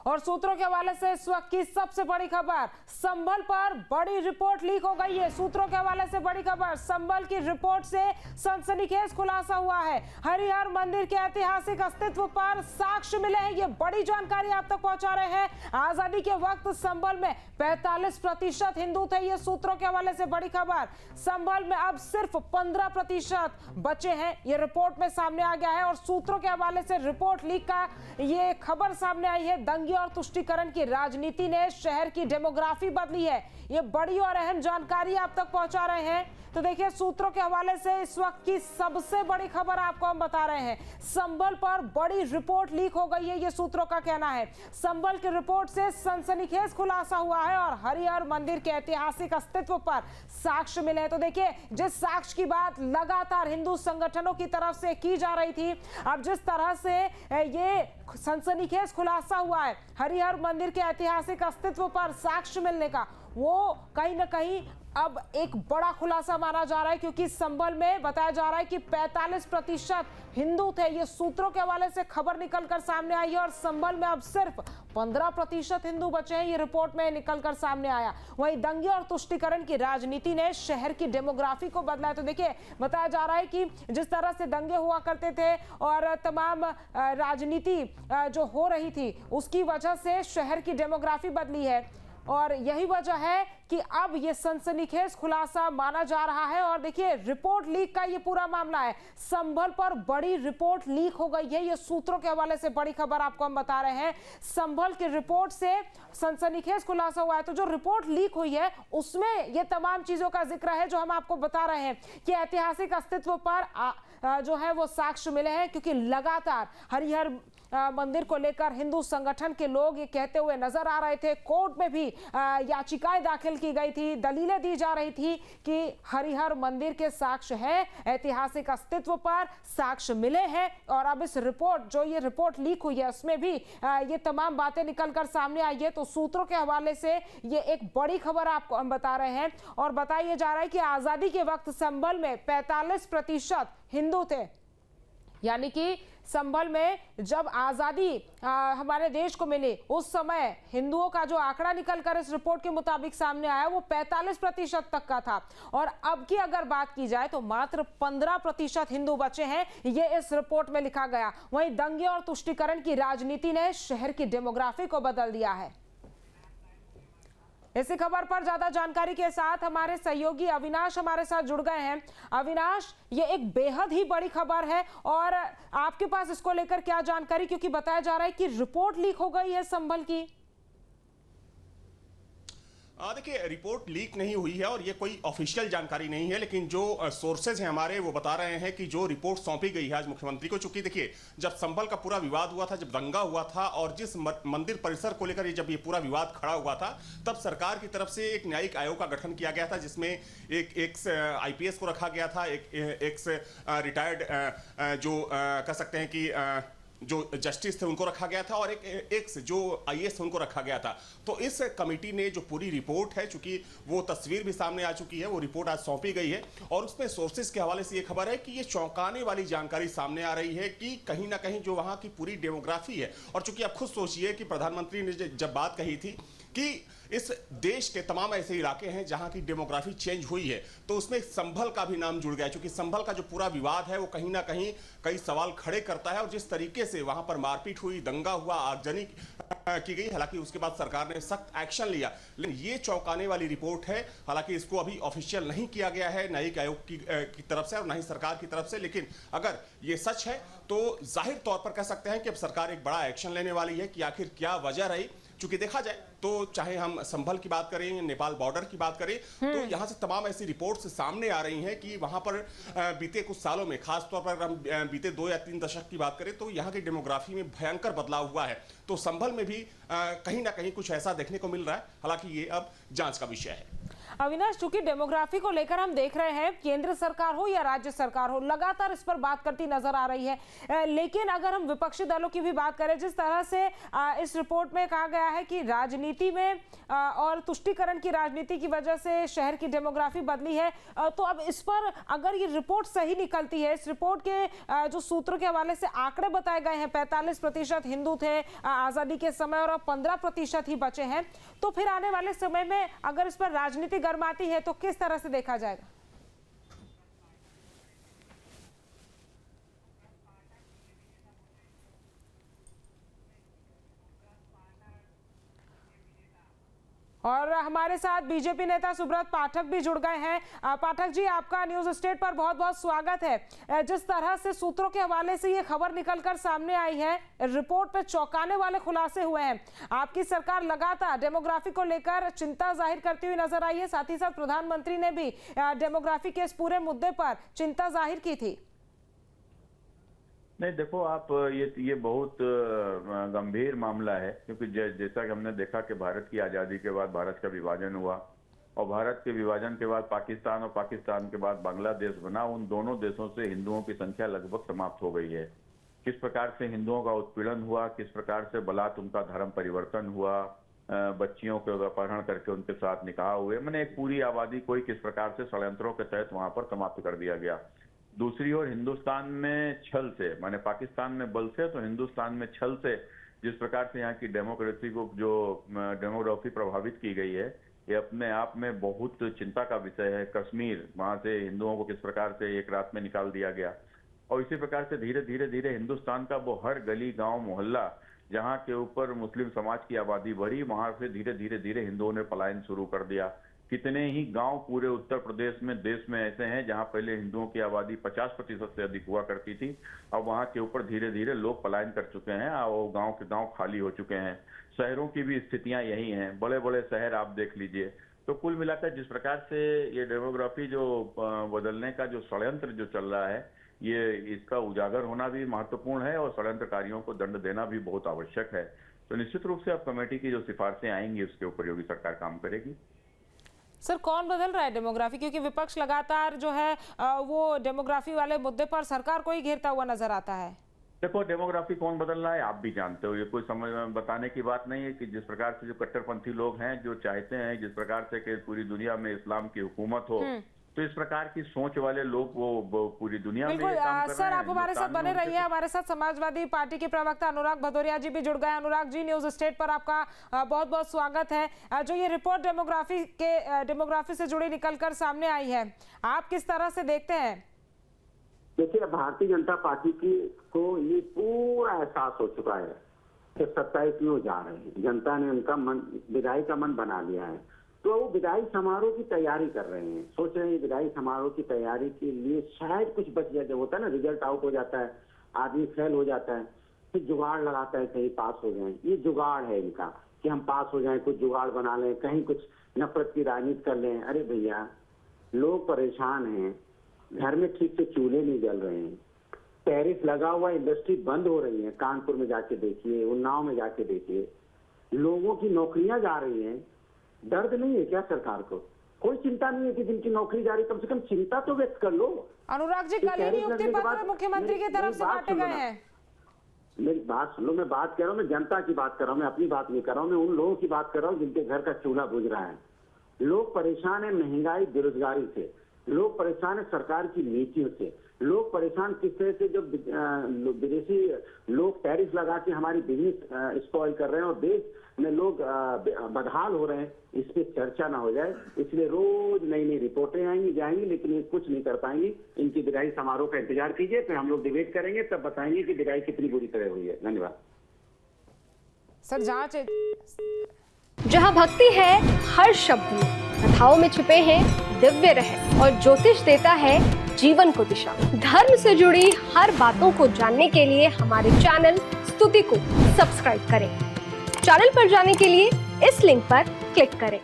और सूत्रों के हवाले से इस वक्त की सबसे बड़ी खबर, संभल पर बड़ी रिपोर्ट लीक हो गई है। सूत्रों के हवाले से बड़ी खबर, संभल की रिपोर्ट से सनसनीखेज खुलासा हुआ है। हरिहर मंदिर के ऐतिहासिक अस्तित्व पर साक्ष्य मिले हैं। ये बड़ी जानकारी आप तक पहुंचा रहे हैं। आजादी के वक्त संभल में 45% हिंदू थे। ये सूत्रों के हवाले से बड़ी खबर, संभल में अब सिर्फ 15% बचे हैं। ये रिपोर्ट में सामने आ गया है और सूत्रों के हवाले से रिपोर्ट लीक का ये खबर सामने आई है। दंगे और तुष्टीकरण की राजनीति ने शहर की डेमोग्राफी बदली है। ये बड़ी और अहम जानकारी आप तक पहुंचा रहे हैं। तो देखिए, सूत्रों के हवाले से इस वक्त की सबसे बड़ी खबर आपको हम बता रहे हैं। संभल पर बड़ी रिपोर्ट लीक हो गई है, ये सूत्रों का कहना है। संभल की रिपोर्ट से सनसनीखेज खुलासा हुआ है और हरिहर मंदिर के ऐतिहासिक अस्तित्व पर साक्ष्य मिले हैं। तो देखिए, जिस साक्ष्य की बात लगातार हिंदू संगठनों की तरफ से की जा रही थी, अब जिस तरह से ये सनसनीखेज खुलासा हुआ है हरिहर मंदिर के ऐतिहासिक अस्तित्व पर साक्ष्य मिलने का, वो कहीं ना कहीं अब एक बड़ा खुलासा माना जा रहा है, क्योंकि संभल में बताया जा रहा है कि 45% हिंदू थे। ये सूत्रों के हवाले से खबर निकलकर सामने आई है और संभल में अब सिर्फ 15% हिंदू बचे हैं। ये रिपोर्ट में निकलकर सामने आया। वहीं दंगे और तुष्टीकरण की राजनीति ने शहर की डेमोग्राफी को बदला है। तो देखिए, बताया जा रहा है कि जिस तरह से दंगे हुआ करते थे और तमाम राजनीति जो हो रही थी, उसकी वजह से शहर की डेमोग्राफी बदली है और यही वजह है कि अब ये सनसनीखेज खुलासा माना जा रहा है। और देखिए, रिपोर्ट लीक का ये पूरा मामला है। संभल पर बड़ी रिपोर्ट लीक हो गई है। ये सूत्रों के हवाले से बड़ी खबर आपको हम बता रहे हैं। संभल की रिपोर्ट से सनसनीखेज खुलासा हुआ है। तो जो रिपोर्ट लीक हुई है उसमें ये तमाम चीजों का जिक्र है जो हम आपको बता रहे हैं कि ऐतिहासिक अस्तित्व पर जो है वो साक्ष्य मिले हैं, क्योंकि लगातार हरिहर मंदिर को लेकर हिंदू संगठन के लोग ये कहते हुए नजर आ रहे थे। कोर्ट में भी याचिकाएं दाखिल की गई थी, दलीलें दी जा रही थी कि हरिहर मंदिर के साक्ष्य है, ऐतिहासिक अस्तित्व पर साक्ष्य मिले हैं। और अब इस रिपोर्ट, जो ये रिपोर्ट लीक हुई है, उसमें भी ये तमाम बातें निकलकर सामने आई है। तो सूत्रों के हवाले से ये एक बड़ी खबर आपको हम बता रहे हैं और बताया जा रहा है कि आजादी के वक्त संभल में 45% हिंदू थे। यानी कि संभल में जब आजादी हमारे देश को मिली, उस समय हिंदुओं का जो आंकड़ा निकलकर इस रिपोर्ट के मुताबिक सामने आया वो 45% तक का था। और अब की अगर बात की जाए तो मात्र 15% हिंदू बचे हैं, ये इस रिपोर्ट में लिखा गया। वहीं दंगे और तुष्टीकरण की राजनीति ने शहर की डेमोग्राफी को बदल दिया है। इसी खबर पर ज्यादा जानकारी के साथ हमारे सहयोगी अविनाश हमारे साथ जुड़ गए हैं। अविनाश, ये एक बेहद ही बड़ी खबर है और आपके पास इसको लेकर क्या जानकारी, क्योंकि बताया जा रहा है कि रिपोर्ट लीक हो गई है संभल की। देखिए, रिपोर्ट लीक नहीं हुई है और ये कोई ऑफिशियल जानकारी नहीं है, लेकिन जो सोर्सेज हैं हमारे, वो बता रहे हैं कि जो रिपोर्ट सौंपी गई है आज मुख्यमंत्री को, चूंकि देखिए, जब संभल का पूरा विवाद हुआ था, जब दंगा हुआ था और जिस मंदिर परिसर को लेकर जब ये पूरा विवाद खड़ा हुआ था, तब सरकार की तरफ से एक न्यायिक आयोग का गठन किया गया था, जिसमें एक एक्स IPS को रखा गया था, एक एक्स रिटायर्ड जो कह सकते हैं कि जो जस्टिस थे उनको रखा गया था, और एक जो IAS थे उनको रखा गया था। तो इस कमेटी ने जो पूरी रिपोर्ट है, चूंकि वो तस्वीर भी सामने आ चुकी है, वो रिपोर्ट आज सौंपी गई है और उसमें सोर्सेज के हवाले से ये खबर है कि ये चौंकाने वाली जानकारी सामने आ रही है कि कहीं ना कहीं जो वहाँ की पूरी डेमोग्राफी है, और चूंकि आप खुद सोचिए कि प्रधानमंत्री ने जब बात कही थी कि इस देश के तमाम ऐसे इलाके हैं जहां की डेमोग्राफी चेंज हुई है, तो उसमें संभल का भी नाम जुड़ गया, क्योंकि संभल का जो पूरा विवाद है वो कहीं ना कहीं कई सवाल खड़े करता है। और जिस तरीके से वहां पर मारपीट हुई, दंगा हुआ, आगजनी की गई, हालांकि उसके बाद सरकार ने सख्त एक्शन लिया, लेकिन ये चौंकाने वाली रिपोर्ट है। हालांकि इसको अभी ऑफिशियल नहीं किया गया है न्यायिक आयोग की तरफ से और न ही सरकार की तरफ से, लेकिन अगर ये सच है तो जाहिर तौर पर कह सकते हैं कि अब सरकार एक बड़ा एक्शन लेने वाली है कि आखिर क्या वजह रही। चूंकि देखा जाए तो चाहे हम संभल की बात करें, नेपाल बॉर्डर की बात करें, तो यहां से तमाम ऐसी रिपोर्ट्स सामने आ रही हैं कि वहां पर बीते कुछ सालों में, खासतौर पर अगर हम बीते 2 या 3 दशक की बात करें, तो यहां की डेमोग्राफी में भयंकर बदलाव हुआ है। तो संभल में भी कहीं ना कहीं कुछ ऐसा देखने को मिल रहा है। हालांकि ये अब जांच का विषय है। अविनाश, चूंकि डेमोग्राफी को लेकर हम देख रहे हैं, केंद्र सरकार हो या राज्य सरकार हो, लगातार इस पर बात करती नजर आ रही है। लेकिन अगर हम विपक्षी दलों की भी बात करें, जिस तरह से इस रिपोर्ट में कहा गया है कि राजनीति में और तुष्टीकरण की राजनीति की वजह से शहर की डेमोग्राफी बदली है। तो अब इस पर अगर ये रिपोर्ट सही निकलती है, इस रिपोर्ट के जो सूत्रों के हवाले से आंकड़े बताए गए हैं, 45% हिंदू थे आजादी के समय और अब 15% ही बचे हैं, तो फिर आने वाले समय में अगर इस पर राजनीति गर्माती है तो किस तरह से देखा जाएगा? और हमारे साथ बीजेपी नेता सुब्रत पाठक भी जुड़ गए हैं। पाठक जी, आपका न्यूज स्टेट पर बहुत बहुत स्वागत है। जिस तरह से सूत्रों के हवाले से ये खबर निकलकर सामने आई है, रिपोर्ट पे चौंकाने वाले खुलासे हुए हैं। आपकी सरकार लगातार डेमोग्राफी को लेकर चिंता जाहिर करती हुई नजर आई है, साथ ही साथ प्रधानमंत्री ने भी डेमोग्राफी के इस पूरे मुद्दे पर चिंता जाहिर की थी। नहीं, देखो आप, ये बहुत गंभीर मामला है, क्योंकि जैसा कि हमने देखा कि भारत की आज़ादी के बाद भारत का विभाजन हुआ और भारत के विभाजन के बाद पाकिस्तान और पाकिस्तान के बाद बांग्लादेश बना। उन दोनों देशों से हिंदुओं की संख्या लगभग समाप्त हो गई है। किस प्रकार से हिंदुओं का उत्पीड़न हुआ, किस प्रकार से बलात् उनका धर्म परिवर्तन हुआ, बच्चियों के अपहरण करके उनके साथ निकाह हुए, मैंने एक पूरी आबादी कोई किस प्रकार से षड्यंत्रों के तहत वहां पर समाप्त कर दिया गया। दूसरी ओर हिंदुस्तान में छल से, माने पाकिस्तान में बल से तो हिंदुस्तान में छल से जिस प्रकार से यहाँ की डेमोक्रेसी को जो डेमोग्राफी प्रभावित की गई है, ये अपने आप में बहुत चिंता का विषय है। कश्मीर, वहां से हिंदुओं को किस प्रकार से एक रात में निकाल दिया गया, और इसी प्रकार से धीरे धीरे धीरे हिंदुस्तान का वो हर गली गांव मोहल्ला जहां के ऊपर मुस्लिम समाज की आबादी बढ़ी, वहां से धीरे धीरे धीरे हिंदुओं ने पलायन शुरू कर दिया। कितने ही गांव पूरे उत्तर प्रदेश में, देश में ऐसे हैं जहां पहले हिंदुओं की आबादी 50% से अधिक हुआ करती थी, अब वहां के ऊपर धीरे धीरे लोग पलायन कर चुके हैं और गांव के गांव खाली हो चुके हैं। शहरों की भी स्थितियां यही हैं, बड़े बड़े शहर आप देख लीजिए। तो कुल मिलाकर जिस प्रकार से ये डेमोग्राफी जो बदलने का जो षड्यंत्र जो चल रहा है, ये इसका उजागर होना भी महत्वपूर्ण है और षड्यंत्रकारियों को दंड देना भी बहुत आवश्यक है। तो निश्चित रूप से अब कमेटी की जो सिफारिशें आएंगी उसके ऊपर योगी सरकार काम करेगी। सर, कौन बदल रहा है डेमोग्राफी? क्योंकि विपक्ष लगातार जो है वो डेमोग्राफी वाले मुद्दे पर सरकार को ही घेरता हुआ नजर आता है। देखो, डेमोग्राफी कौन बदल रहा है आप भी जानते हो, ये कोई समझ बताने की बात नहीं है कि जिस प्रकार से जो कट्टरपंथी लोग हैं जो चाहते हैं जिस प्रकार से कि पूरी दुनिया में इस्लाम की हुकूमत हो, तो इस प्रकार की सोच वाले लोग वो पूरी दुनिया में ये काम कर रहे हैं। सर, आप हमारे साथ बने रहिए। हमारे साथ समाजवादी पार्टी के प्रवक्ता अनुराग भदौरिया जी भी जुड़ गए। अनुराग जी, न्यूज स्टेट पर आपका बहुत बहुत स्वागत है। जो ये रिपोर्ट डेमोग्राफी से जुड़ी निकलकर सामने आई है, आप किस तरह से देखते हैं? देखिए, भारतीय जनता पार्टी को ये पूरा एहसास हो चुका है कि 27 में जा रहे हैं, जनता ने उनका मन, विदाई का मन बना लिया है, तो वो विदाई समारोह की तैयारी कर रहे हैं। सोच रहे हैं विदाई समारोह की तैयारी के लिए शायद कुछ बच जाए। जब होता है ना, रिजल्ट आउट हो जाता है, आदमी फेल हो जाता है, फिर जुगाड़ लगाता है कहीं पास हो जाए। ये जुगाड़ है इनका कि हम पास हो जाएं, कुछ जुगाड़ बना लें, कहीं कुछ नफरत की राजनीति कर लें। अरे भैया, लोग परेशान हैं, घर में ठीक से चूल्हे नहीं जल रहे हैं, टैरिफ लगा हुआ, इंडस्ट्री बंद हो रही है। कानपुर में जाके देखिए, उन्नाव में जाके देखिए, लोगों की नौकरियां जा रही हैं। दर्द नहीं है क्या सरकार को? कोई चिंता नहीं है कि जिनकी नौकरी जा रही, कम से कम चिंता तो व्यक्त कर लो। अनुराग जी, कल ही नियुक्ति पत्र मुख्यमंत्री की तरफ से बांटे गए हैं। मेरी बात सुन लो, मैं बात कर रहा हूँ, मैं जनता की बात कर रहा हूँ, मैं अपनी बात नहीं कर रहा हूँ, मैं उन लोगों की बात कर रहा हूँ जिनके घर का चूल्हा बुझ रहा है। लोग परेशान है महंगाई, बेरोजगारी से, लोग परेशान है सरकार की नीतियों से, लोग परेशान किस तरह से जब विदेशी लोग टैरिफ लगा के हमारी बिजनेस स्पॉइल कर रहे हैं और देश में लोग बदहाल हो रहे हैं। इस पे चर्चा ना हो जाए, इसलिए रोज नई नई रिपोर्टें आएंगी जाएंगी, लेकिन ये कुछ नहीं कर पाएंगी। इनकी विदाई समारोह का इंतजार कीजिए, फिर हम लोग डिबेट करेंगे, तब बताएंगे कि विदाई कितनी बुरी तरह हुई है। धन्यवाद। सर, जांच जहाँ भक्ति है हर शब्द में, कथाओं में छुपे हैं दिव्य रहस्य और ज्योतिष देता है जीवन को दिशा। धर्म से जुड़ी हर बातों को जानने के लिए हमारे चैनल स्तुति को सब्सक्राइब करें। चैनल पर जाने के लिए इस लिंक पर क्लिक करें।